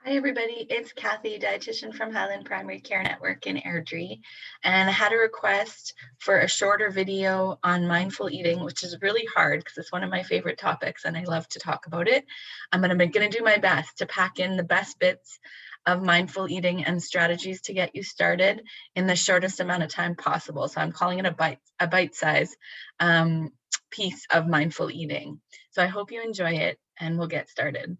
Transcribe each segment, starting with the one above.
Hi, everybody. It's Kathy, dietitian from Highland Primary Care Network in Airdrie. And I had a request for a shorter video on mindful eating, which is really hard because it's one of my favorite topics and I love to talk about it. I'm going to do my best to pack in the best bits of mindful eating and strategies to get you started in the shortest amount of time possible. So I'm calling it a bite-size piece of mindful eating. So I hope you enjoy it and we'll get started.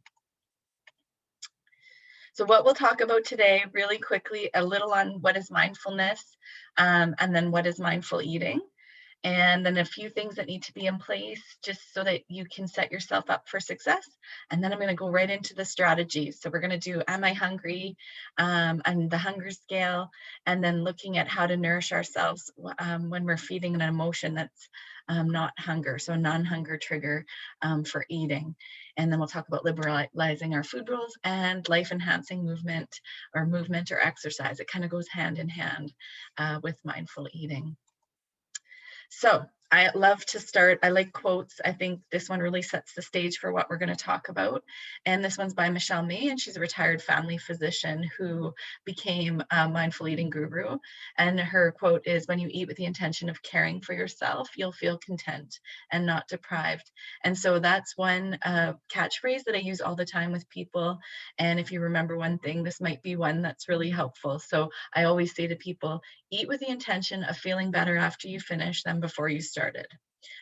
So what we'll talk about today, really quickly, a little on what is mindfulness, and then what is mindful eating, and then a few things that need to be in place just so that you can set yourself up for success. And then I'm going to go right into the strategies. So we're going to do Am I Hungry, and the hunger scale, and then looking at how to nourish ourselves when we're feeding an emotion that's not hunger, so a non-hunger trigger for eating. And then we'll talk about liberalizing our food rules and life-enhancing movement or exercise. It kind of goes hand in hand with mindful eating. So I love to start, I like quotes. I think this one really sets the stage for what we're going to talk about. And this one's by Michelle May, and she's a retired family physician who became a mindful eating guru. And her quote is, "When you eat with the intention of caring for yourself, you'll feel content and not deprived." And so that's one catchphrase that I use all the time with people. And if you remember one thing, this might be one that's really helpful. So I always say to people, eat with the intention of feeling better after you finish than before you started.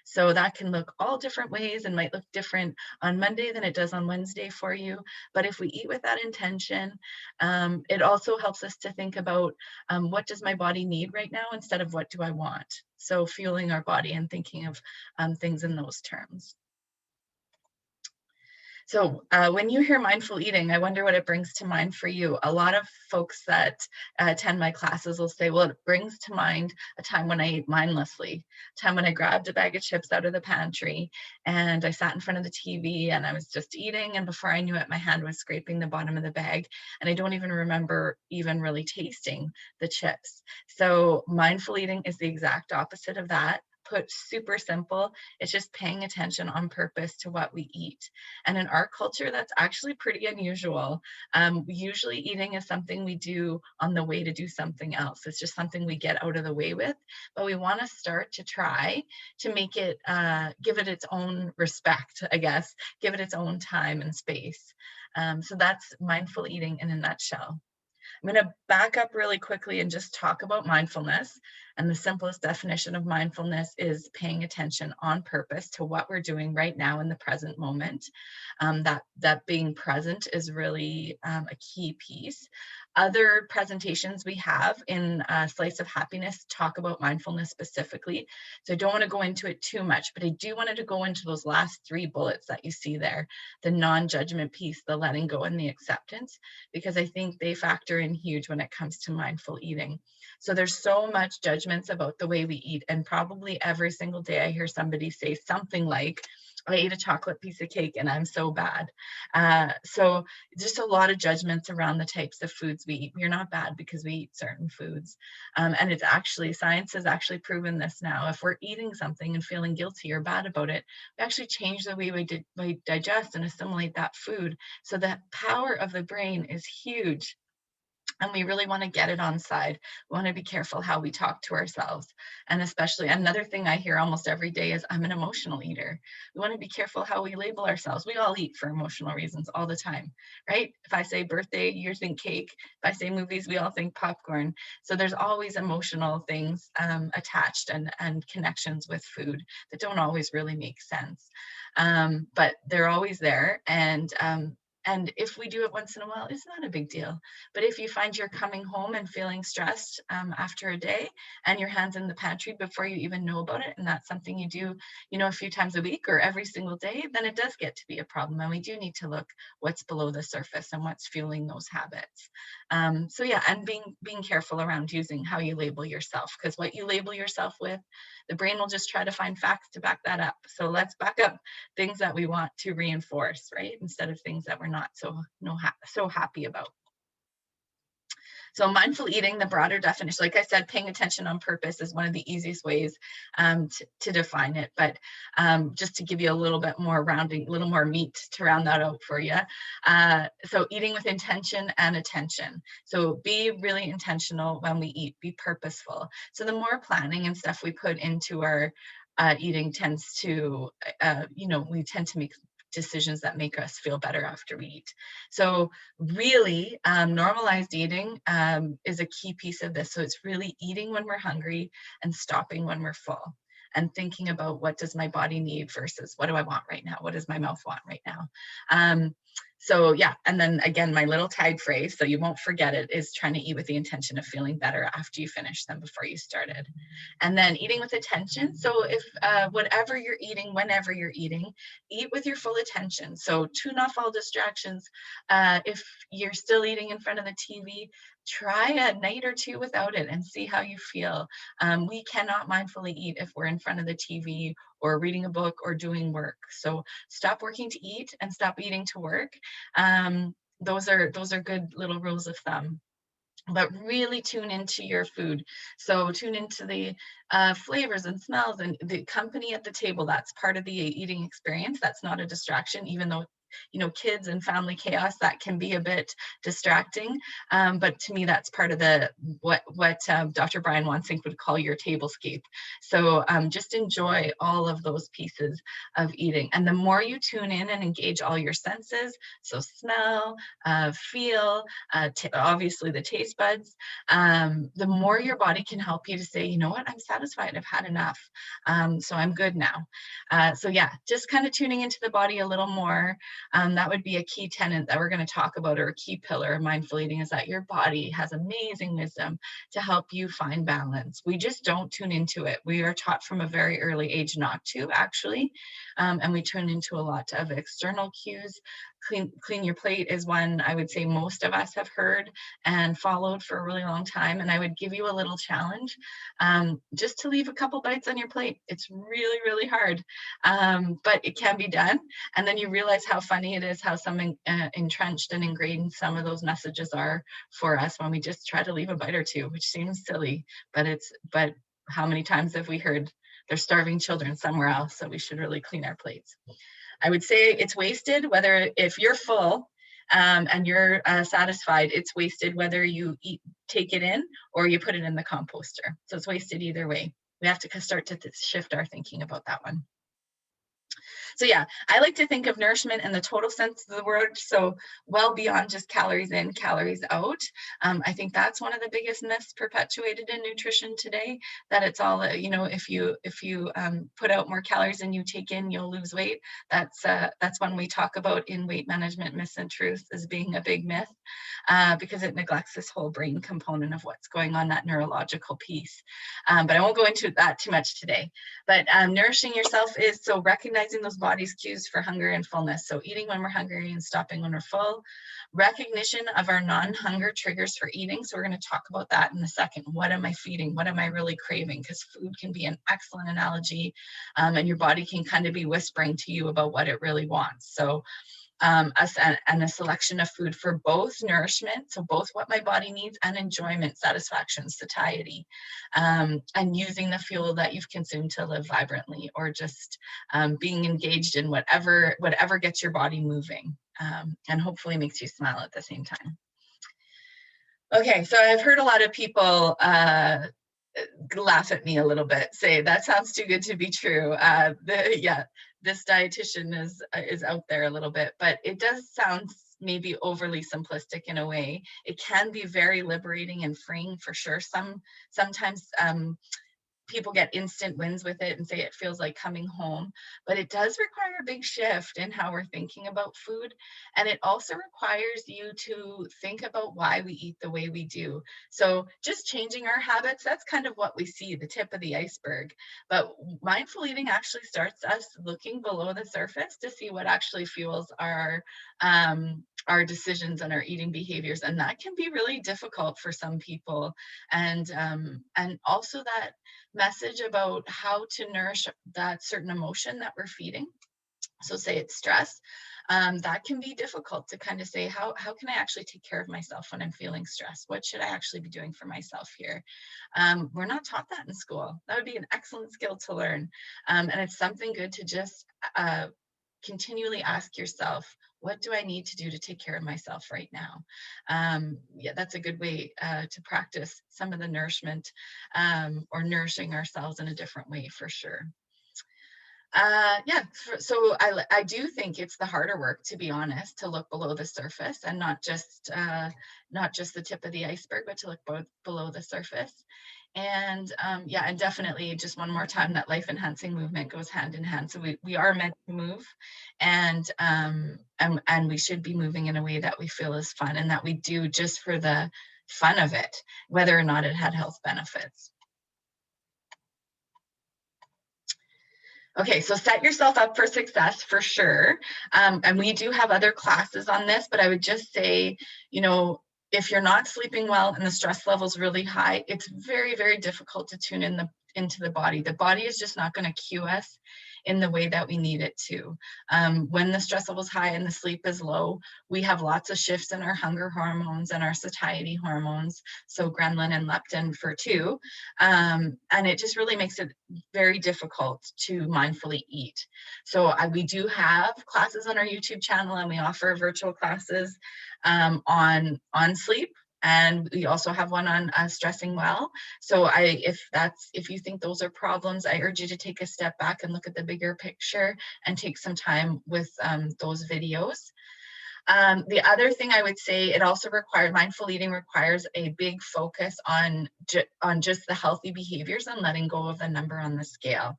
So that can look all different ways and might look different on Monday than it does on Wednesday for you. But if we eat with that intention, it also helps us to think about what does my body need right now instead of what do I want? So fueling our body and thinking of things in those terms. So when you hear mindful eating, I wonder what it brings to mind for you. A lot of folks that attend my classes will say, well, it brings to mind a time when I ate mindlessly, a time when I grabbed a bag of chips out of the pantry and I sat in front of the TV and I was just eating. And before I knew it, my hand was scraping the bottom of the bag. And I don't even remember even really tasting the chips. So mindful eating is the exact opposite of that. Put super simple, it's just paying attention on purpose to what we eat. And in our culture, that's actually pretty unusual. Usually eating is something we do on the way to do something else. It's just something we get out of the way with, but we want to start to try to make it, give it its own respect, I guess, give it its own time and space. So that's mindful eating in a nutshell. I'm going to back up really quickly and just talk about mindfulness. And the simplest definition of mindfulness is paying attention on purpose to what we're doing right now in the present moment. That being present is really a key piece. Other presentations we have in Slice of Happiness talk about mindfulness specifically. So I don't want to go into it too much, but I do want to go into those last three bullets that you see there, the non-judgment piece, the letting go and the acceptance, because I think they factor in huge when it comes to mindful eating. So there's so much judgments about the way we eat, and probably every single day I hear somebody say something like, I ate a chocolate piece of cake and I'm so bad. So just a lot of judgments around the types of foods we eat. We're not bad because we eat certain foods. And it's actually, science has actually proven this now. If we're eating something and feeling guilty or bad about it, we actually change the way we digest and assimilate that food. So the power of the brain is huge. And we really want to get it on side. We want to be careful how we talk to ourselves. And especially another thing I hear almost every day is, I'm an emotional eater. We want to be careful how we label ourselves. We all eat for emotional reasons all the time, right? If I say birthday, you think cake. If I say movies, we all think popcorn. So there's always emotional things attached and connections with food that don't always really make sense. But they're always there. And if we do it once in a while, it's not a big deal. But if you find you're coming home and feeling stressed after a day and your hand's in the pantry before you even know about it, and that's something you do, a few times a week or every single day, then it does get to be a problem. And we do need to look what's below the surface and what's fueling those habits. So yeah, and being careful around using how you label yourself, because what you label yourself with, the brain will just try to find facts to back that up. So let's back up things that we want to reinforce, right? Instead of things that we're not so happy about. So mindful eating, the broader definition, like I said, paying attention on purpose is one of the easiest ways to define it. But just to give you a little bit more rounding, a little more meat to round that out for you. So eating with intention and attention. So be really intentional when we eat, be purposeful. So the more planning and stuff we put into our eating tends to, we tend to make decisions that make us feel better after we eat. So really, normalized eating is a key piece of this. So it's really eating when we're hungry and stopping when we're full, and thinking about what does my body need versus what do I want right now? What does my mouth want right now? So yeah, and then again, my little tag phrase, so you won't forget it, is trying to eat with the intention of feeling better after you finish than before you started. And then eating with attention. So if whatever you're eating, whenever you're eating, eat with your full attention. So tune off all distractions. If you're still eating in front of the TV, try a night or two without it and see how you feel. We cannot mindfully eat if we're in front of the TV or reading a book or doing work. So stop working to eat and stop eating to work. Those are good little rules of thumb. But really tune into your food. So tune into the flavors and smells and the company at the table. That's part of the eating experience. That's not a distraction, even though kids and family chaos, that can be a bit distracting. But to me, that's part of the what Dr. Brian Wansink would call your tablescape. So just enjoy all of those pieces of eating. And the more you tune in and engage all your senses, so smell, feel, obviously the taste buds, the more your body can help you to say, you know what, I'm satisfied, I've had enough, so I'm good now. So yeah, just kind of tuning into the body a little more. That would be a key tenet that we're going to talk about, or a key pillar of mindful eating, is that your body has amazing wisdom to help you find balance. We just don't tune into it. We are taught from a very early age not to, actually, and we tune into a lot of external cues. Clean your plate is one I would say most of us have heard and followed for a really long time. And I would give you a little challenge, just to leave a couple bites on your plate. It's really, really hard, but it can be done. And then you realize how funny it is, how some entrenched and ingrained some of those messages are for us when we just try to leave a bite or two, which seems silly, but how many times have we heard there's starving children somewhere else, so we should really clean our plates. I would say it's wasted, whether if you're full and you're satisfied, it's wasted whether you take it in or you put it in the composter. So it's wasted either way. We have to start to shift our thinking about that one. So yeah, I like to think of nourishment in the total sense of the word, so well beyond just calories in, calories out. I think that's one of the biggest myths perpetuated in nutrition today, that it's all, if you put out more calories than you take in, you'll lose weight. That's one we talk about in weight management, myths and truths, as being a big myth, because it neglects this whole brain component of what's going on, that neurological piece. But I won't go into that too much today. But nourishing yourself is so recognizing those body's cues for hunger and fullness. So eating when we're hungry and stopping when we're full. Recognition of our non-hunger triggers for eating. So we're going to talk about that in a second. What am I feeding? What am I really craving? Because food can be an excellent analogy, and your body can kind of be whispering to you about what it really wants. So and a selection of food for both nourishment, so both what my body needs, and enjoyment, satisfaction, satiety, and using the fuel that you've consumed to live vibrantly, or just being engaged in whatever gets your body moving, and hopefully makes you smile at the same time. Okay, so I've heard a lot of people laugh at me a little bit, say that sounds too good to be true. This dietitian is out there a little bit, but it does sound maybe overly simplistic in a way. It can be very liberating and freeing for sure. Sometimes people get instant wins with it and say it feels like coming home, but it does require a big shift in how we're thinking about food. And it also requires you to think about why we eat the way we do. So just changing our habits, that's kind of what we see, the tip of the iceberg. But mindful eating actually starts us looking below the surface to see what actually fuels our decisions and our eating behaviors. And that can be really difficult for some people. And also that message about how to nourish that certain emotion that we're feeding. So say it's stress. that can be difficult to kind of say, how can I actually take care of myself when I'm feeling stressed? What should I actually be doing for myself here? We're not taught that in school. That would be an excellent skill to learn. And it's something good to just continually ask yourself, what do I need to do to take care of myself right now? Yeah, that's a good way to practice some of the nourishment, or nourishing ourselves in a different way, for sure. Yeah, so I do think it's the harder work, to be honest, to look below the surface and not just the tip of the iceberg, but to look below the surface. And yeah, and definitely just one more time, that life enhancing movement goes hand in hand. So we are meant to move, and we should be moving in a way that we feel is fun and that we do just for the fun of it, whether or not it had health benefits. Okay, so set yourself up for success for sure. And we do have other classes on this, but I would just say, if you're not sleeping well and the stress level is really high, it's very, very difficult to tune into the body. The body is just not going to cue us in the way that we need it to. When the stress level is high and the sleep is low, we have lots of shifts in our hunger hormones and our satiety hormones, so ghrelin and leptin for two. And it just really makes it very difficult to mindfully eat. So we do have classes on our YouTube channel, and we offer virtual classes on sleep. And we also have one on stressing well. So if you think those are problems, I urge you to take a step back and look at the bigger picture and take some time with those videos. The other thing I would say, mindful eating requires a big focus on just the healthy behaviors and letting go of the number on the scale.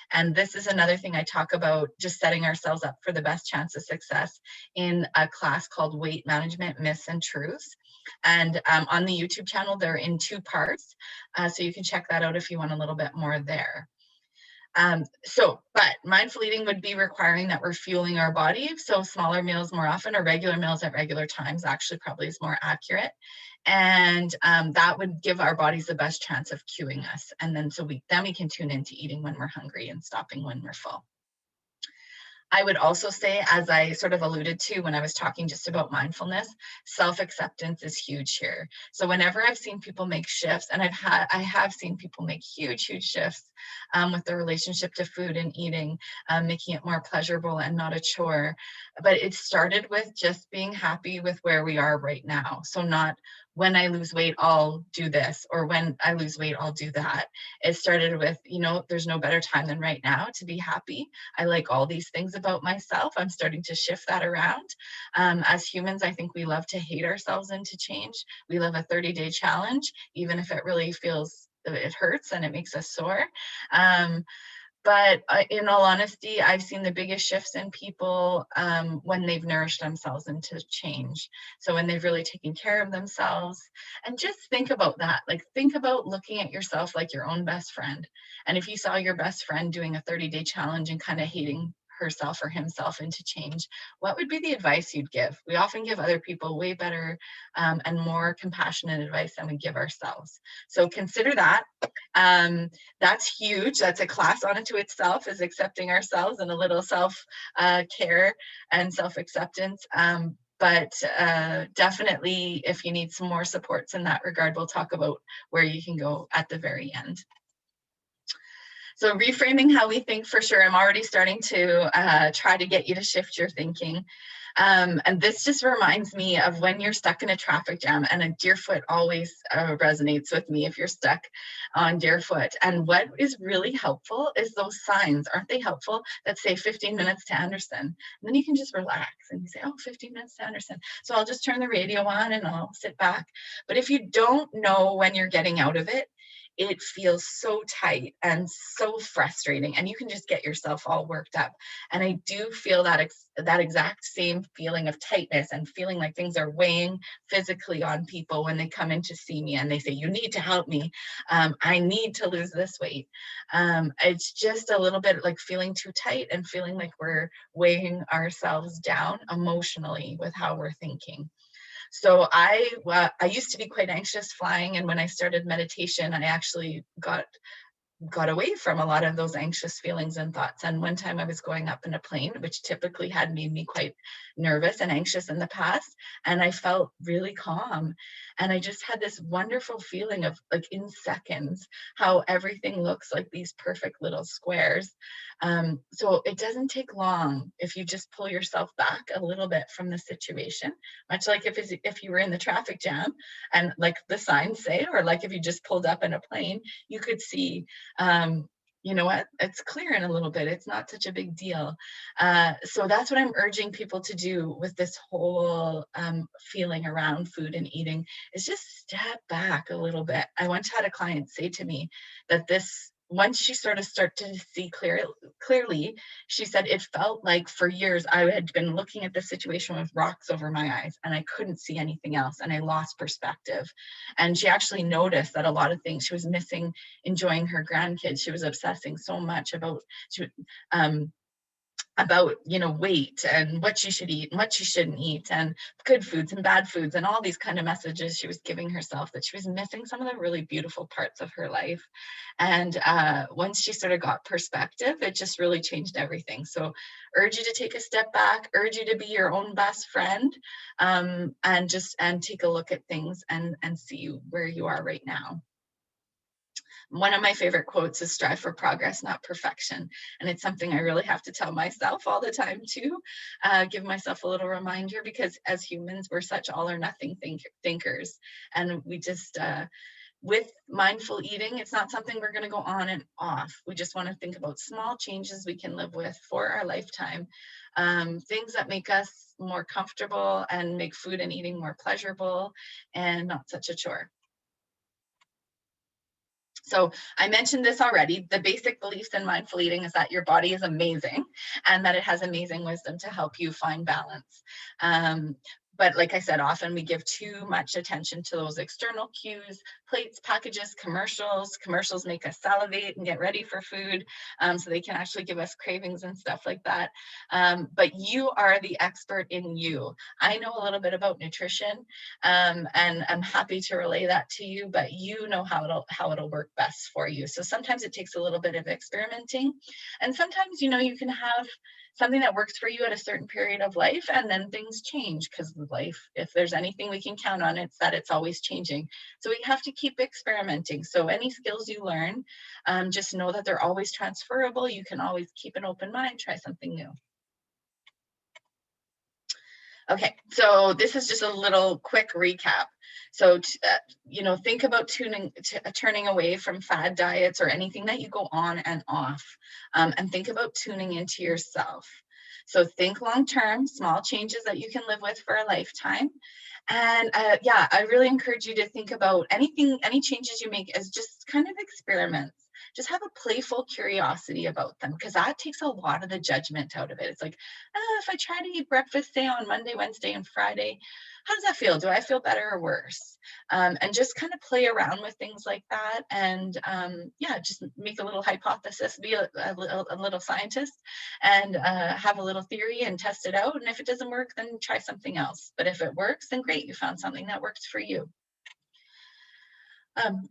And this is another thing I talk about, just setting ourselves up for the best chance of success, in a class called Weight Management Myths and Truths. And on the YouTube channel, they're in 2 parts. So you can check that out if you want a little bit more there. But mindful eating would be requiring that we're fueling our body. So smaller meals more often, or regular meals at regular times, actually probably is more accurate. And that would give our bodies the best chance of cueing us. And then we can tune into eating when we're hungry and stopping when we're full. I would also say, as I sort of alluded to when I was talking just about mindfulness, self-acceptance is huge here. So whenever I've seen people make shifts, and I have seen people make huge shifts with their relationship to food and eating, making it more pleasurable and not a chore. But it started with just being happy with where we are right now. So not, when I lose weight, I'll do this, or when I lose weight, I'll do that. It started with, there's no better time than right now to be happy. I like all these things about myself. I'm starting to shift that around. As humans, I think we love to hate ourselves into change. We love a 30-day challenge, even if it really feels, it hurts and it makes us sore. But in all honesty, I've seen the biggest shifts in people when they've nourished themselves into change. So when they've really taken care of themselves. And just think about that. Like, think about looking at yourself like your own best friend. And if you saw your best friend doing a 30-day challenge and kind of hating herself or himself into change, what would be the advice you'd give? We often give other people way better and more compassionate advice than we give ourselves. So consider that. That's huge. That's a class on it to itself, is accepting ourselves, and a little self care and self-acceptance. But definitely, if you need some more supports in that regard, we'll talk about where you can go at the very end. So reframing how we think, for sure. I'm already starting to try to get you to shift your thinking. And this just reminds me of when you're stuck in a traffic jam, and a Deerfoot always resonates with me if you're stuck on Deerfoot. And what is really helpful is those signs. Aren't they helpful? That say 15 minutes to Anderson. And then you can just relax and you say, oh, 15 minutes to Anderson. So I'll just turn the radio on and I'll sit back. But if you don't know when you're getting out of it, it feels so tight and so frustrating, and you can just get yourself all worked up. And I do feel that exact same feeling of tightness and feeling like things are weighing physically on people when they come in to see me and they say, you need to help me. I need to lose this weight. It's just a little bit like feeling too tight and feeling like we're weighing ourselves down emotionally with how we're thinking. So I used to be quite anxious flying, and when I started meditation, I actually got got away from a lot of those anxious feelings and thoughts. And one time I was going up in a plane, which typically had made me quite nervous and anxious in the past, and I felt really calm. And I just had this wonderful feeling of, like, in seconds, how everything looks like these perfect little squares. So it doesn't take long if you just pull yourself back a little bit from the situation, much like if you were in the traffic jam and, like the signs say, or like if you just pulled up in a plane, you could see, you know what, it's clearing a little bit. It's not such a big deal. So that's what I'm urging people to do with this whole feeling around food and eating, is just step back a little bit. I once had a client say to me that this, once she sort of started to see clearly, she said it felt like for years I had been looking at the situation with rocks over my eyes and I couldn't see anything else, and I lost perspective. And she actually noticed that a lot of things she was missing, enjoying her grandkids. She was obsessing so much um, about, you know, weight and what she should eat and what she shouldn't eat, and good foods and bad foods and all these kind of messages she was giving herself, that she was missing some of the really beautiful parts of her life. And once she sort of got perspective, it just really changed everything. So urge you to take a step back, urge you to be your own best friend, and take a look at things and see where you are right now. One of my favorite quotes is strive for progress, not perfection. And it's something I really have to tell myself all the time too. Give myself a little reminder, because as humans, we're such all or nothing thinkers. And we just, with mindful eating, it's not something we're going to go on and off. We just want to think about small changes we can live with for our lifetime. Things that make us more comfortable and make food and eating more pleasurable and not such a chore. So I mentioned this already. The basic beliefs in mindful eating is that your body is amazing and that it has amazing wisdom to help you find balance. But like I said, often we give too much attention to those external cues, plates, packages, commercials. Commercials make us salivate and get ready for food, so they can actually give us cravings and stuff like that. But you are the expert in you. I know a little bit about nutrition, and I'm happy to relay that to you, but you know how it'll work best for you. So sometimes it takes a little bit of experimenting, and sometimes, you know, you can have something that works for you at a certain period of life, and then things change, because life, if there's anything we can count on, it's that it's always changing. So we have to keep experimenting. So any skills you learn, just know that they're always transferable. You can always keep an open mind, try something new. Okay, so this is just a little quick recap. So, you know, think about turning away from fad diets or anything that you go on and off, and think about tuning into yourself. So think long-term, small changes that you can live with for a lifetime. And yeah, I really encourage you to think about any changes you make as just kind of experiments. Just have a playful curiosity about them, because that takes a lot of the judgment out of it. It's like, if I try to eat breakfast, say on Monday, Wednesday, and Friday, how does that feel? Do I feel better or worse? And just kind of play around with things like that. And yeah, just make a little hypothesis, be a little scientist, and have a little theory and test it out. And if it doesn't work, then try something else. But if it works, then great, you found something that works for you.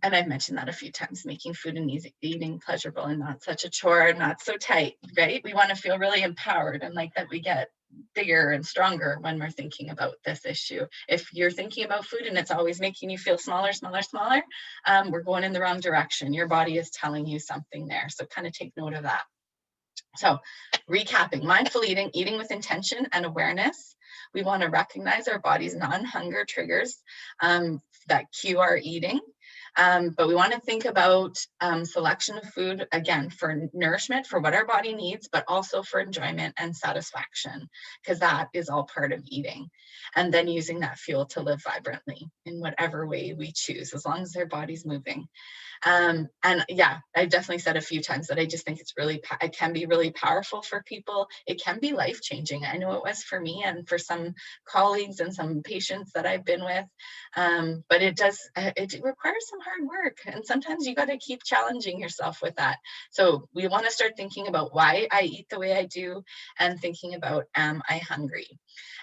And I've mentioned that a few times, making food and eating pleasurable and not such a chore, not so tight, right? We want to feel really empowered and like that we get bigger and stronger when we're thinking about this issue. If you're thinking about food and it's always making you feel smaller, we're going in the wrong direction. Your body is telling you something there. So kind of take note of that. So recapping, mindful eating, eating with intention and awareness. We want to recognize our body's non-hunger triggers that cue our eating. But we want to think about selection of food, again, for nourishment, for what our body needs, but also for enjoyment and satisfaction, because that is all part of eating. And then using that fuel to live vibrantly in whatever way we choose, as long as our body's moving. And yeah, I've definitely said a few times that I just think it can be really powerful for people. It can be life-changing. I know it was for me and for some colleagues and some patients that I've been with. But it requires some hard work. And sometimes you got to keep challenging yourself with that. So we want to start thinking about why I eat the way I do, and thinking about, am I hungry?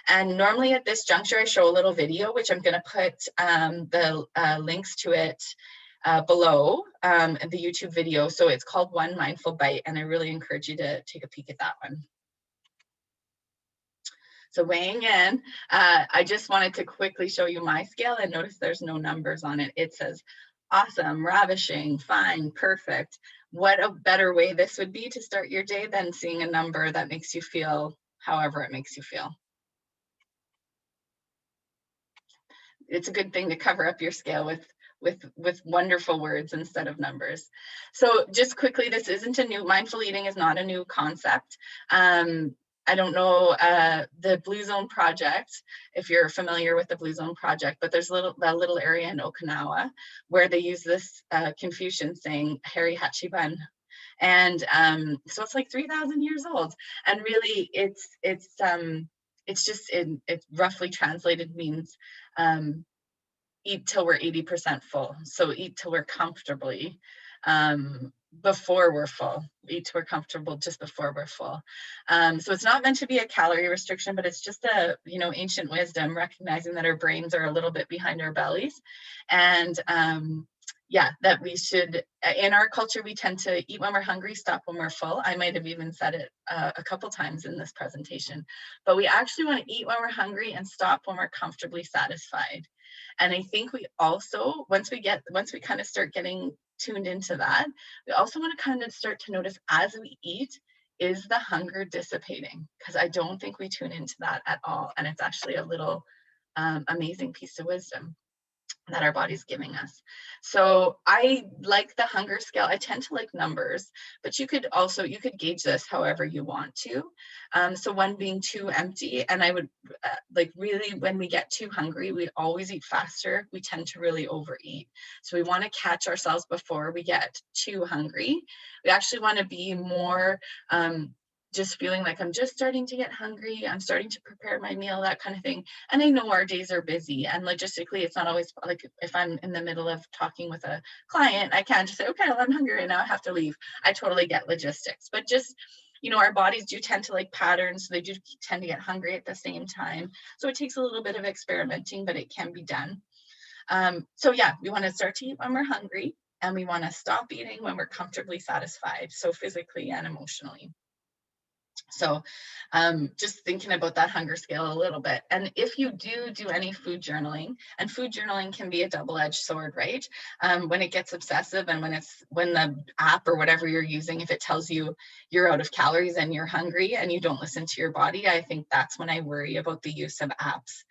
And normally at this juncture, I show a little video, which I'm going to put the links to it below the YouTube video. So it's called One Mindful Bite, and I really encourage you to take a peek at that one. So weighing in, I just wanted to quickly show you my scale, and notice there's no numbers on it. It says awesome, ravishing, fine, perfect. What a better way this would be to start your day than seeing a number that makes you feel however it makes you feel. It's a good thing to cover up your scale with wonderful words instead of numbers. So just quickly, this isn't a new, mindful eating is not a new concept. I don't know the Blue Zone Project, if you're familiar with the Blue Zone Project, but there's a little area in Okinawa where they use this Confucian saying, Hari Hachibun. And so it's like 3,000 years old. And really it's just, it roughly translated means eat till we're 80% full. So eat till we're comfortably before we're full. Eat till we're comfortable just before we're full. So it's not meant to be a calorie restriction, but it's just a, ancient wisdom, recognizing that our brains are a little bit behind our bellies. And yeah, that we should, in our culture, we tend to eat when we're hungry, stop when we're full. I might have even said it a couple times in this presentation, but we actually want to eat when we're hungry and stop when we're comfortably satisfied. And I think we also, once we kind of start getting tuned into that, we also want to kind of start to notice as we eat, is the hunger dissipating? Because I don't think we tune into that at all. And it's actually a little amazing piece of wisdom that our body's giving us. So I like the hunger scale. I tend to like numbers, but you could gauge this however you want to. So one being too empty, and I would really, when we get too hungry, we always eat faster. We tend to really overeat. So we want to catch ourselves before we get too hungry. We actually want to be more just feeling like I'm just starting to get hungry. I'm starting to prepare my meal, that kind of thing. And I know our days are busy, and logistically, it's not always like if I'm in the middle of talking with a client, I can't just say, okay, well, I'm hungry and now I have to leave. I totally get logistics, but just, our bodies do tend to like patterns. So they do tend to get hungry at the same time. So it takes a little bit of experimenting, but it can be done. So yeah, we want to start to eat when we're hungry, and we want to stop eating when we're comfortably satisfied. So physically and emotionally. So just thinking about that hunger scale a little bit. And if you do any food journaling, and food journaling can be a double-edged sword, right? When it gets obsessive, and when the app or whatever you're using, if it tells you you're out of calories and you're hungry and you don't listen to your body, I think that's when I worry about the use of apps.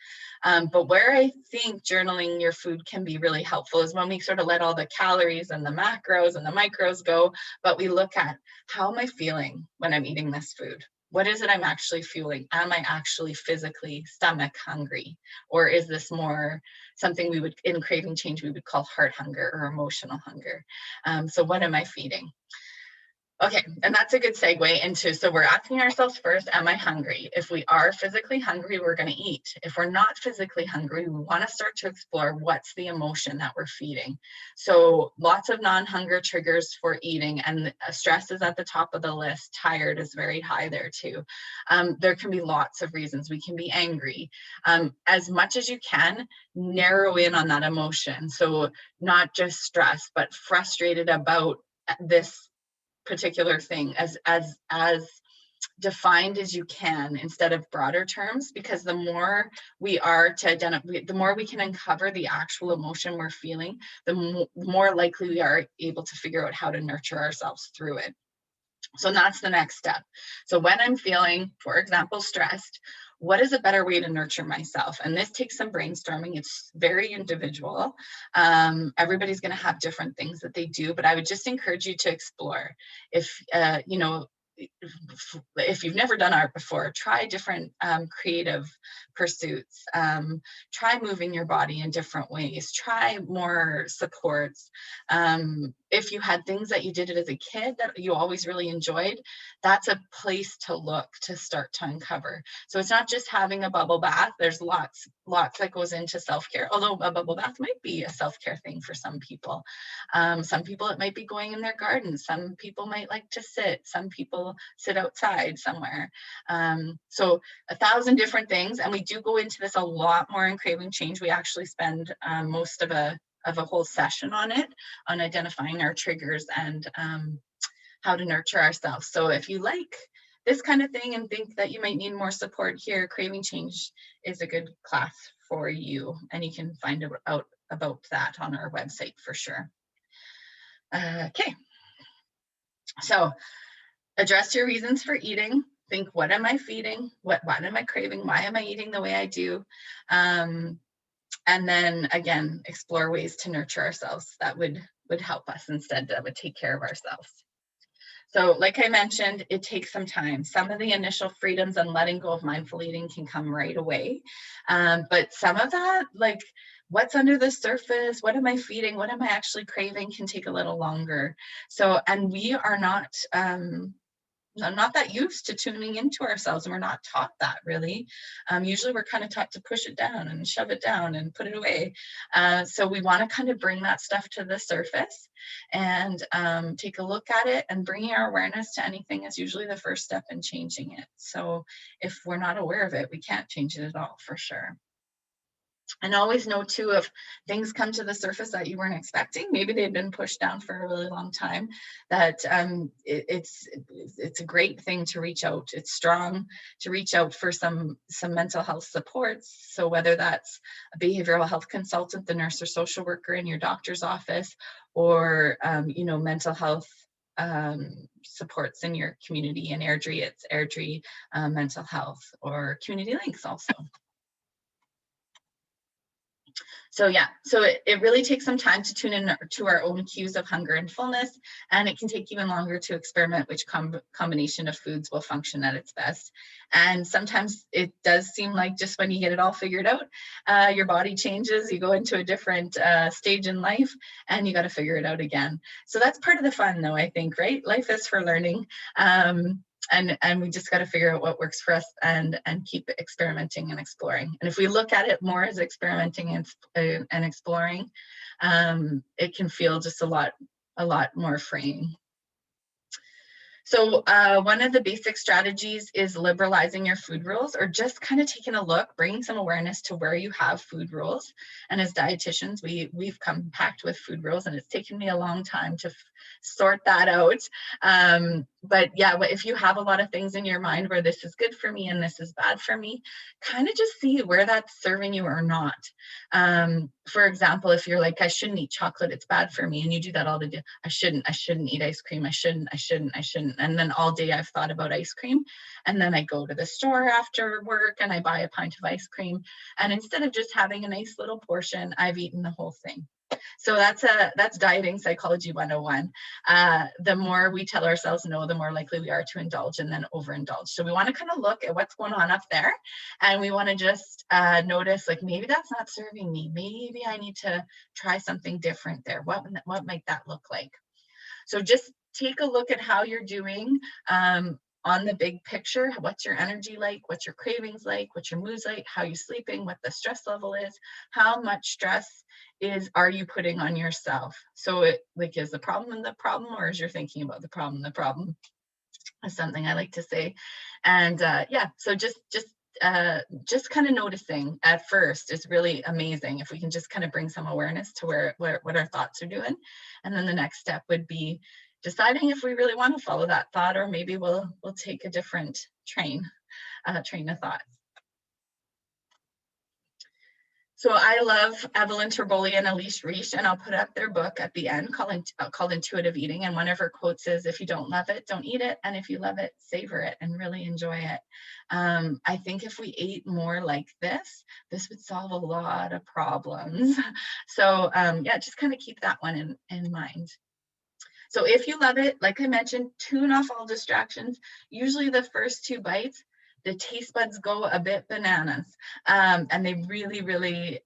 But where I think journaling your food can be really helpful is when we sort of let all the calories and the macros and the micros go, but we look at, how am I feeling when I'm eating this food? What is it I'm actually feeling? Am I actually physically stomach hungry? Or is this more something we would, in Craving Change, we would call heart hunger or emotional hunger? So what am I feeding? Okay, and that's a good segue into, so we're asking ourselves first, am I hungry? If we are physically hungry, we're going to eat. If we're not physically hungry, we want to start to explore what's the emotion that we're feeding. So lots of non-hunger triggers for eating, and stress is at the top of the list. Tired is very high there too. There can be lots of reasons. We can be angry. As much as you can, narrow in on that emotion. So not just stress, but frustrated about this particular thing, as defined as you can, instead of broader terms, because the more we are to identify, the more we can uncover the actual emotion we're feeling, the more likely we are able to figure out how to nurture ourselves through it. So that's the next step. So when I'm feeling, for example, stressed, what is a better way to nurture myself? And this takes some brainstorming. It's very individual. Everybody's going to have different things that they do, but I would just encourage you to explore. If you've never done art before, try different creative pursuits. Try moving your body in different ways. Try more supports. If you had things that you did as a kid that you always really enjoyed, that's a place to look to start to uncover. So it's not just having a bubble bath. There's lots that goes into self-care, although a bubble bath might be a self-care thing for some people. Some people, it might be going in their garden. Some people might like to sit. Some people sit outside somewhere. So 1,000 different things. And we do go into this a lot more in Craving Change. We actually spend most of a of a whole session on it, on identifying our triggers and how to nurture ourselves. So if you like this kind of thing and think that you might need more support here, Craving Change is a good class for you, and you can find out about that on our website for sure. Okay, so address your reasons for eating. Think, what am I feeding? What am I craving? Why am I eating the way I do? And then again, explore ways to nurture ourselves that would help us instead, that would take care of ourselves. So like I mentioned, it takes some time. Some of the initial freedoms and letting go of mindful eating can come right away. But some of that, like what's under the surface, what am I feeding, what am I actually craving, can take a little longer. So, and we are not that used to tuning into ourselves, and we're not taught that really. Usually we're kind of taught to push it down and shove it down and put it away. So we want to kind of bring that stuff to the surface and take a look at it, and bringing our awareness to anything is usually the first step in changing it. So if we're not aware of it, we can't change it at all, for sure. And always know too, if things come to the surface that you weren't expecting, maybe they've been pushed down for a really long time, that it's a great thing to reach out. It's strong to reach out for some mental health supports. So whether that's a behavioral health consultant, the nurse or social worker in your doctor's office, or mental health supports in your community. In Airdrie, it's Airdrie Mental Health, or Community Links also. So yeah, so it really takes some time to tune in to our own cues of hunger and fullness, and it can take even longer to experiment which combination of foods will function at its best. And sometimes it does seem like just when you get it all figured out, your body changes, you go into a different stage in life, and you got to figure it out again. So that's part of the fun though, I think, right? Life is for learning. And we just got to figure out what works for us, and keep experimenting and exploring. And if we look at it more as experimenting and exploring, it can feel just a lot more freeing. So one of the basic strategies is liberalizing your food rules, or just kind of taking a look, bringing some awareness to where you have food rules. And as dietitians, we've come packed with food rules, and it's taken me a long time to sort that out. But yeah, if you have a lot of things in your mind where this is good for me and this is bad for me, kind of just see where that's serving you or not. For example, if you're like, I shouldn't eat chocolate, it's bad for me, and you do that all the day. I shouldn't eat ice cream. I shouldn't. And then all day I've thought about ice cream. And then I go to the store after work and I buy a pint of ice cream. And instead of just having a nice little portion, I've eaten the whole thing. So that's dieting psychology 101. The more we tell ourselves no, the more likely we are to indulge and then overindulge. So we want to kind of look at what's going on up there, and we want to just notice, like, maybe that's not serving me. Maybe I need to try something different there. What might that look like? So just take a look at how you're doing on the big picture. What's your energy like? What's your cravings like? What's your moods like? How are you sleeping? What the stress level is? How much stress are you putting on yourself? So is the problem or is you're thinking about the problem? Is something I like to say. And yeah, so just kind of noticing at first is really amazing. If we can just kind of bring some awareness to what our thoughts are doing. And then the next step would be deciding if we really want to follow that thought, or maybe we'll take a different train of thought. So I love Evelyn Tribole and Elise Reich, and I'll put up their book at the end called Intuitive Eating. And one of her quotes is, if you don't love it, don't eat it. And if you love it, savor it and really enjoy it. I think if we ate more like this would solve a lot of problems. So yeah, just kind of keep that one in mind. So if you love it, like I mentioned, tune off all distractions. Usually the first 2 bites, the taste buds go a bit bananas, and they really,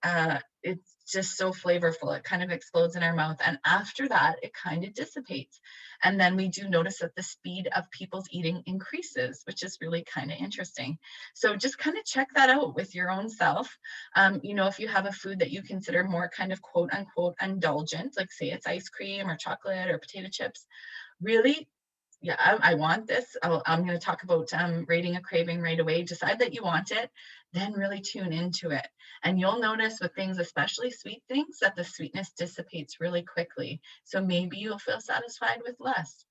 it's just so flavorful. It kind of explodes in our mouth. And after that, it kind of dissipates. And then we do notice that the speed of people's eating increases, which is really kind of interesting. So just kind of check that out with your own self. If you have a food that you consider more kind of quote unquote indulgent, like say it's ice cream or chocolate or potato chips, really, yeah, I want this. I'm going to talk about rating a craving right away. Decide that you want it, then really tune into it. And you'll notice with things, especially sweet things, that the sweetness dissipates really quickly. So maybe you'll feel satisfied with less.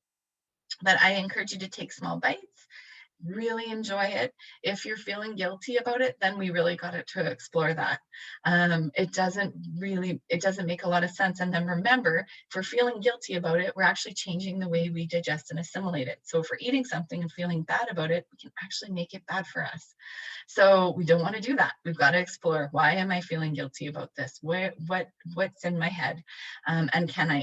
But I encourage you to take small bites, really enjoy it. If you're feeling guilty about it, then we really got to explore that. It doesn't make a lot of sense. And then remember, if we're feeling guilty about it, we're actually changing the way we digest and assimilate it. So if we're eating something and feeling bad about it, we can actually make it bad for us. So we don't want to do that. We've got to explore, why am I feeling guilty about this? What's in my head? And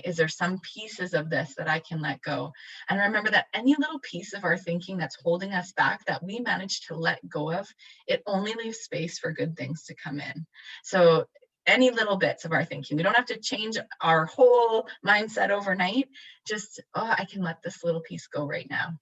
is there some pieces of this that I can let go? And remember that any little piece of our thinking that's holding us back that we manage to let go of, it only leaves space for good things to come in. So any little bits of our thinking, we don't have to change our whole mindset overnight. Just, I can let this little piece go right now.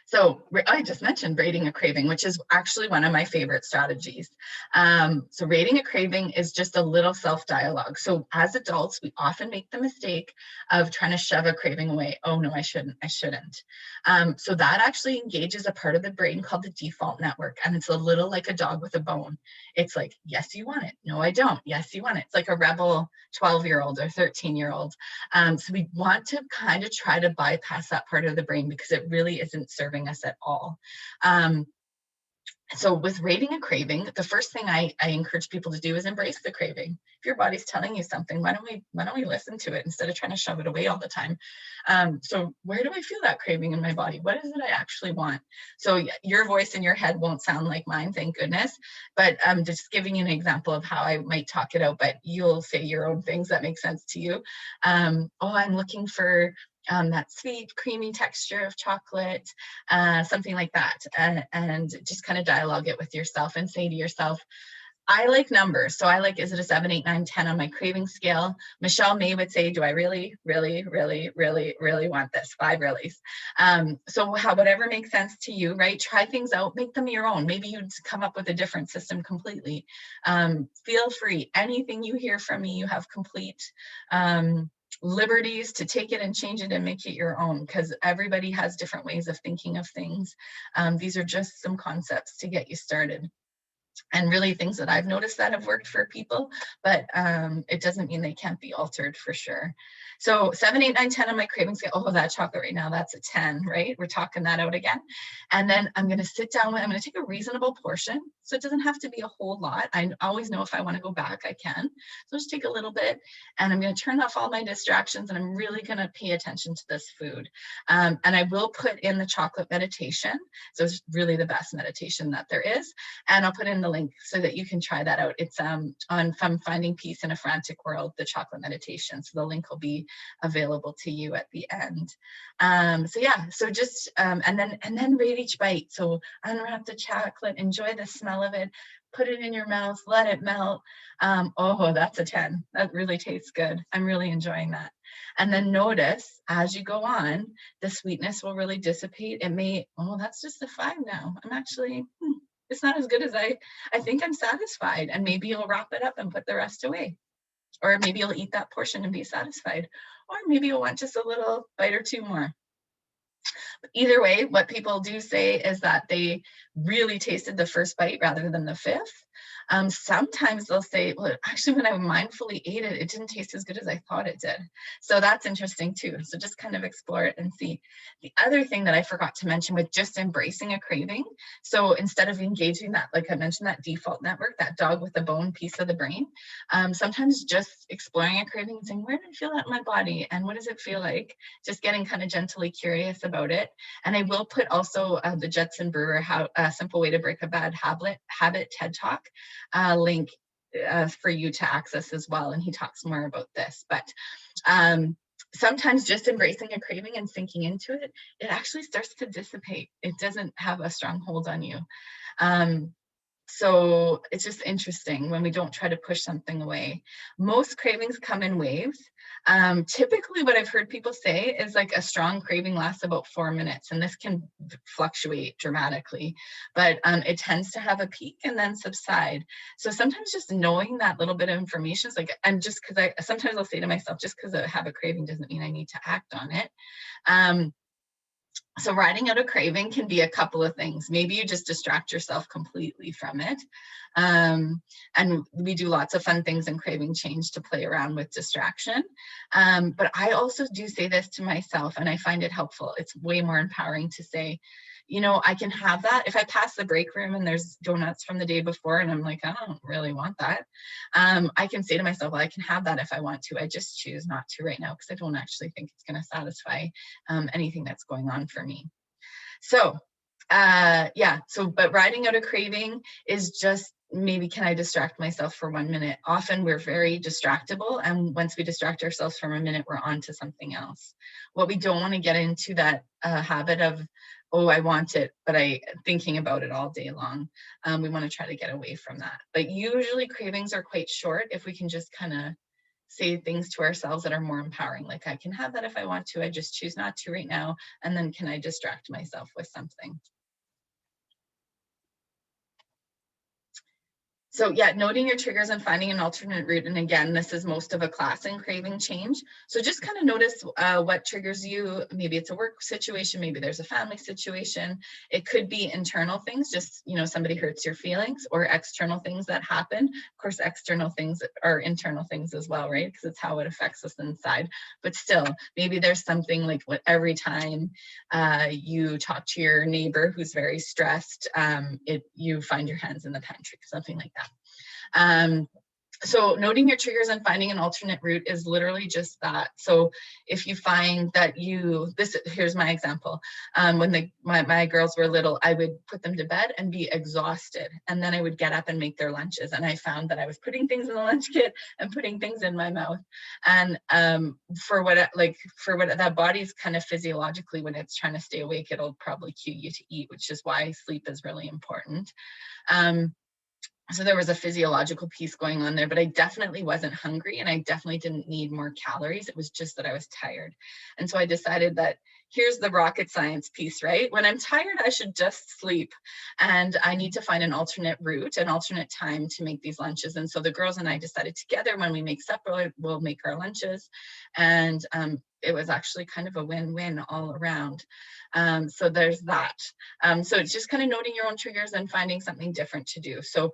So I just mentioned rating a craving, which is actually one of my favorite strategies. So rating a craving is just a little self-dialogue. So as adults, we often make the mistake of trying to shove a craving away. Oh no, I shouldn't. So that actually engages a part of the brain called the default network. And it's a little like a dog with a bone. It's like, yes, you want it. No, I don't. Yes, you want it. It's like a rebel 12-year-old or 13-year-old. So we want to kind of try to bypass that part of the brain because it really isn't serving us at all. So with rating a craving, the first thing I encourage people to do is embrace the craving. If your body's telling you something, why don't we listen to it instead of trying to shove it away all the time? So where do I feel that craving in my body? What is it I actually want? So your voice in your head won't sound like mine, thank goodness. But I'm just giving you an example of how I might talk it out, but you'll say your own things that make sense to you. I'm looking for that sweet, creamy texture of chocolate, something like that. And just kind of dialogue it with yourself and say to yourself, I like numbers. So I like, is it a 7, 8, 9, 10 on my craving scale? Michelle May would say, do I really, really, really, really, really want this? 5 reallys. So whatever makes sense to you, right? Try things out, make them your own. Maybe you'd come up with a different system completely. Feel free. Anything you hear from me, you have complete liberties to take it and change it and make it your own, because everybody has different ways of thinking of things. These are just some concepts to get you started. And really things that I've noticed that have worked for people, but it doesn't mean they can't be altered for sure. So 7, 8, 9, 10 on my craving scale. Oh, that chocolate right now, that's a 10, right? We're talking that out again. And then I'm going to sit down, I'm going to take a reasonable portion. So it doesn't have to be a whole lot. I always know if I want to go back, I can. So just take a little bit and I'm going to turn off all my distractions and I'm really going to pay attention to this food. And I will put in the chocolate meditation. So it's really the best meditation that there is. And I'll put in the link so that you can try that out. It's on From Finding Peace in a Frantic World, the chocolate meditation. So the link will be available to you at the end. So just and then rate each bite. So unwrap the chocolate, enjoy the smell of it, put it in your mouth, let it melt. That's a 10. That really tastes good. I'm really enjoying that. And then notice as you go on, the sweetness will really dissipate. It may, that's just a 5 now. I'm actually, it's not as good as I think I'm satisfied. And maybe you'll wrap it up and put the rest away. Or maybe you'll eat that portion and be satisfied. Or maybe you'll want just a little bite or 2 more. But either way, what people do say is that they really tasted the first bite rather than the 5th. Sometimes they'll say, well, actually, when I mindfully ate it, it didn't taste as good as I thought it did. So that's interesting too. So just kind of explore it and see. The other thing that I forgot to mention with just embracing a craving. So instead of engaging that, like I mentioned, that default network, that dog with the bone piece of the brain, sometimes just exploring a craving and saying, where do I feel that in my body? And what does it feel like? Just getting kind of gently curious about it. And I will put also the Judson Brewer, How a Simple Way to Break a Bad Habit TED Talk link for you to access as well. And he talks more about this. But sometimes just embracing a craving and sinking into it, it actually starts to dissipate. It doesn't have a strong hold on you. So it's just interesting when we don't try to push something away. Most cravings come in waves. Typically what I've heard people say is like a strong craving lasts about 4 minutes, and this can fluctuate dramatically, but it tends to have a peak and then subside. So sometimes just knowing that little bit of information is like, I'm just, because sometimes I'll say to myself, just because I have a craving doesn't mean I need to act on it. So riding out a craving can be a couple of things. Maybe you just distract yourself completely from it. And we do lots of fun things in craving change to play around with distraction. But I also do say this to myself, and I find it helpful. It's way more empowering to say, you know, I can have that. If I pass the break room and there's donuts from the day before and I'm like, I don't really want that. I can say to myself, well, I can have that if I want to. I just choose not to right now because I don't actually think it's going to satisfy anything that's going on for me. So but riding out a craving is just, maybe can I distract myself for 1 minute? Often we're very distractible, and once we distract ourselves for a minute, we're on to something else. What we don't want to get into that habit of, oh, I want it, but I thinking about it all day long. We want to try to get away from that. But usually cravings are quite short if we can just kind of say things to ourselves that are more empowering, like I can have that if I want to, I just choose not to right now, and then can I distract myself with something? So yeah, noting your triggers and finding an alternate route. And again, this is most of a class in craving change. So just kind of notice what triggers you. Maybe it's a work situation, maybe there's a family situation. It could be internal things, just, you know, somebody hurts your feelings, or external things that happen. Of course, external things are internal things as well, right? Because it's how it affects us inside. But still, maybe there's something like what every time you talk to your neighbor who's very stressed, you find your hands in the pantry, something like that. So noting your triggers and finding an alternate route is literally just that. So if you find that here's my example. When my girls were little, I would put them to bed and be exhausted. And then I would get up and make their lunches. And I found that I was putting things in the lunch kit and putting things in my mouth. And that body's kind of physiologically, when it's trying to stay awake, it'll probably cue you to eat, which is why sleep is really important. So there was a physiological piece going on there, but I definitely wasn't hungry, and I definitely didn't need more calories. It was just that I was tired. And so I decided that here's the rocket science piece, right? When I'm tired, I should just sleep, and I need to find an alternate route, an alternate time to make these lunches. And so the girls and I decided together, when we make supper, we'll make our lunches. And it was actually kind of a win-win all around. So there's that. So it's just kind of noting your own triggers and finding something different to do. So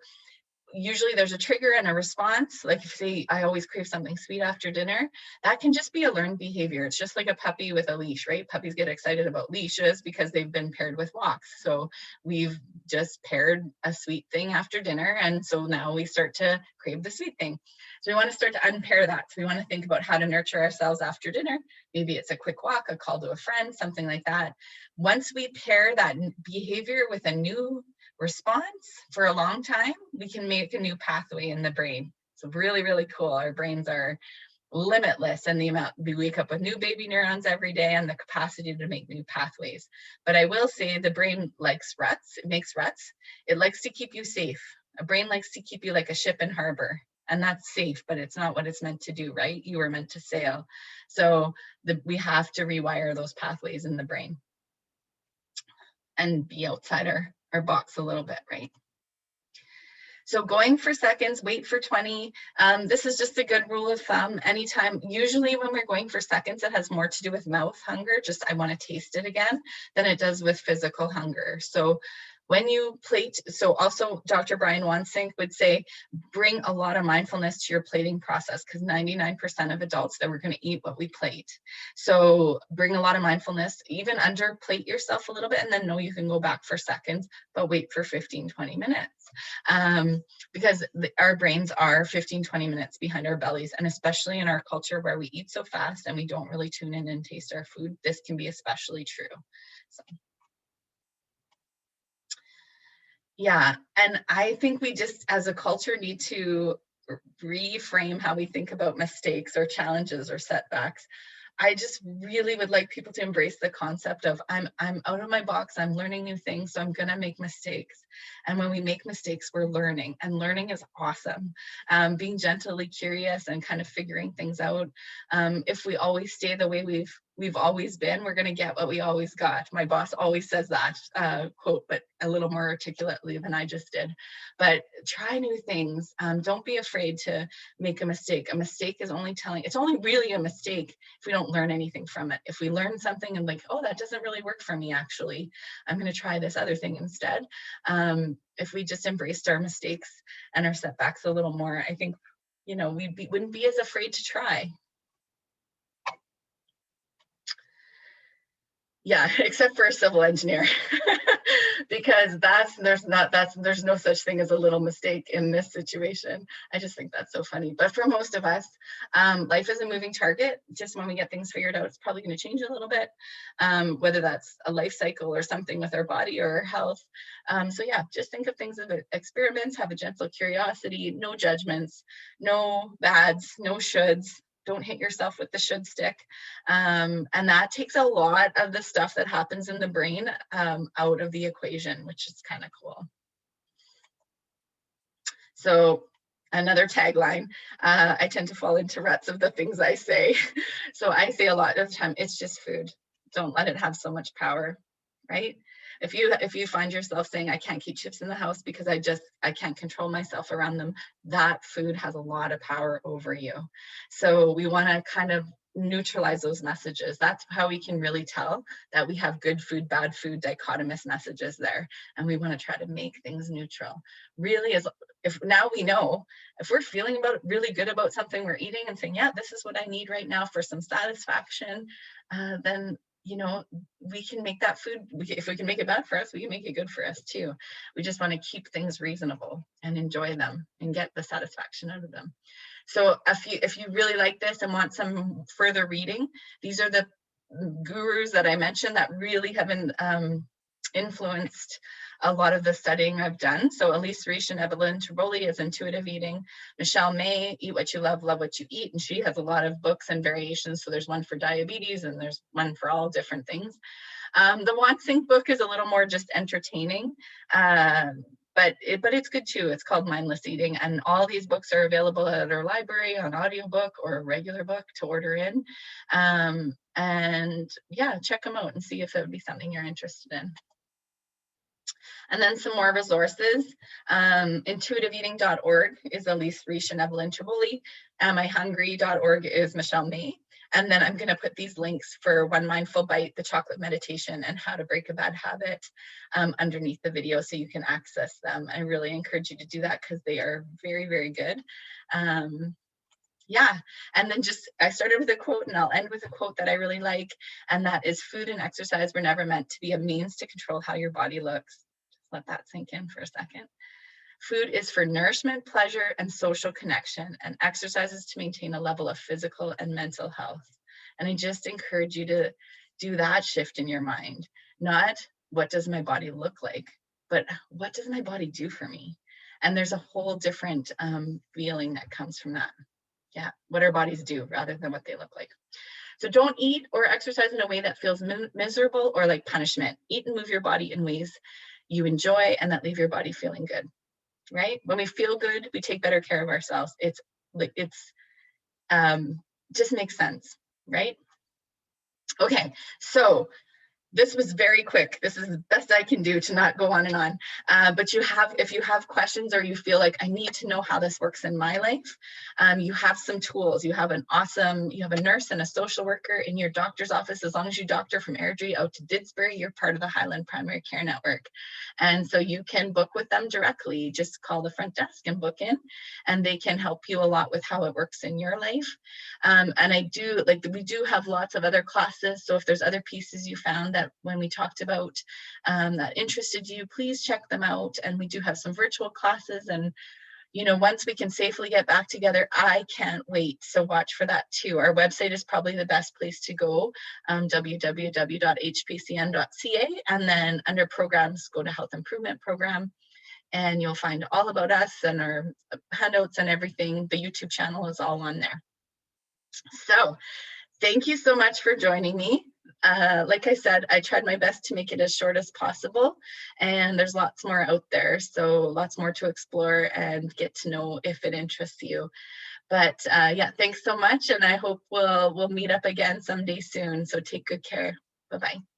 usually there's a trigger and a response. Like if say I always crave something sweet after dinner, that can just be a learned behavior. It's just like a puppy with a leash, right? Puppies get excited about leashes because they've been paired with walks. So we've just paired a sweet thing after dinner, and so now we start to crave the sweet thing. So we want to start to unpair that. So we want to think about how to nurture ourselves after dinner. Maybe it's a quick walk, a call to a friend, something like that. Once we pair that behavior with a new response for a long time, we can make a new pathway in the brain. So really, really cool. Our brains are limitless in the amount we wake up with new baby neurons every day and the capacity to make new pathways. But I will say the brain likes ruts. It makes ruts. It likes to keep you safe. A brain likes to keep you like a ship in harbor. And that's safe, but it's not what it's meant to do, right? You were meant to sail. So we have to rewire those pathways in the brain and be outside our box a little bit, right? So going for seconds, wait for 20. This is just a good rule of thumb. Anytime, usually when we're going for seconds, it has more to do with mouth hunger, just I want to taste it again, than it does with physical hunger. So when you plate, so also Dr. Brian Wansink would say, bring a lot of mindfulness to your plating process, because 99% of adults that we're going to eat what we plate. So bring a lot of mindfulness, even under plate yourself a little bit, and then know you can go back for seconds, but wait for 15, 20 minutes. Because our brains are 15, 20 minutes behind our bellies. And especially in our culture where we eat so fast and we don't really tune in and taste our food, this can be especially true. So. Yeah, and I think we just, as a culture, need to reframe how we think about mistakes or challenges or setbacks. I just really would like people to embrace the concept of I'm out of my box, I'm learning new things, so I'm gonna make mistakes. And when we make mistakes, we're learning, and learning is awesome. Being gently curious and kind of figuring things out. If we always stay the way we've always been, we're gonna get what we always got. My boss always says that quote, but a little more articulately than I just did. But try new things. Don't be afraid to make a mistake. A mistake is only it's only really a mistake if we don't learn anything from it. If we learn something and like, oh, that doesn't really work for me, actually, I'm going to try this other thing instead. If we just embraced our mistakes and our setbacks a little more, I think, we wouldn't be as afraid to try. Yeah, except for a civil engineer, because there's no such thing as a little mistake in this situation. I just think that's so funny. But for most of us, life is a moving target. Just when we get things figured out, it's probably going to change a little bit, whether that's a life cycle or something with our body or our health. So yeah, just think of things as experiments, have a gentle curiosity, no judgments, no bads, no shoulds. Don't hit yourself with the should stick. And that takes a lot of the stuff that happens in the brain out of the equation, which is kind of cool. So another tagline, I tend to fall into ruts of the things I say. So I say a lot of the time, it's just food. Don't let it have so much power, right? If you find yourself saying, I can't keep chips in the house because I can't control myself around them, that food has a lot of power over you. So we want to kind of neutralize those messages. That's how we can really tell that we have good food, bad food, dichotomous messages there. And we want to try to make things neutral. Really, if now we know, if we're feeling really good about something we're eating and saying, yeah, this is what I need right now for some satisfaction, then we can make that food, if we can make it bad for us, we can make it good for us too. We just want to keep things reasonable and enjoy them and get the satisfaction out of them. So if you really like this and want some further reading, these are the gurus that I mentioned that really have been influenced a lot of the studying I've done. So Elise Reich and Evelyn Triboli is Intuitive Eating. Michelle May, Eat What You Love What You Eat. And she has a lot of books and variations. So there's one for diabetes and there's one for all different things. The Watsink book is a little more just entertaining, but it's good too. It's called Mindless Eating. And all these books are available at our library on audiobook or a regular book to order in. And yeah, check them out and see if it would be something you're interested in. And then some more resources. Intuitiveeating.org is Elise Reich and Evelyn Triboli. AmIHungry.org is Michelle May. And then I'm going to put these links for One Mindful Bite, the chocolate meditation, and how to break a bad habit underneath the video so you can access them. I really encourage you to do that because they are very, very good. Yeah, and then I started with a quote and I'll end with a quote that I really like, and that is, food and exercise were never meant to be a means to control how your body looks. Just let that sink in for a second. Food is for nourishment, pleasure, and social connection, and exercise is to maintain a level of physical and mental health. And I just encourage you to do that shift in your mind. Not what does my body look like, but what does my body do for me? And there's a whole different feeling that comes from that. Yeah, what our bodies do rather than what they look like. So don't eat or exercise in a way that feels miserable or like punishment. Eat and move your body in ways you enjoy and that leave your body feeling good. Right? When we feel good, we take better care of ourselves. It's just makes sense, right? Okay, so this was very quick. This is the best I can do to not go on and on. But if you have questions or you feel like I need to know how this works in my life, you have some tools. You have a nurse and a social worker in your doctor's office. As long as you doctor from Airdrie out to Didsbury, you're part of the Highland Primary Care Network. And so you can book with them directly. Just call the front desk and book in, and they can help you a lot with how it works in your life. And we do have lots of other classes. So if there's other pieces you found that when we talked about that interested you, please check them out. And we do have some virtual classes, and once we can safely get back together, I can't wait. So watch for that too. Our website is probably the best place to go, www.hpcn.ca, and then under programs, go to Health Improvement Program, and you'll find all about us and our handouts and everything. The YouTube channel is all on there. So Thank you so much for joining me. Like I said, I tried my best to make it as short as possible, and there's lots more out there, so lots more to explore and get to know if it interests you. But yeah, thanks so much, and I hope we'll meet up again someday soon. So take good care. Bye bye.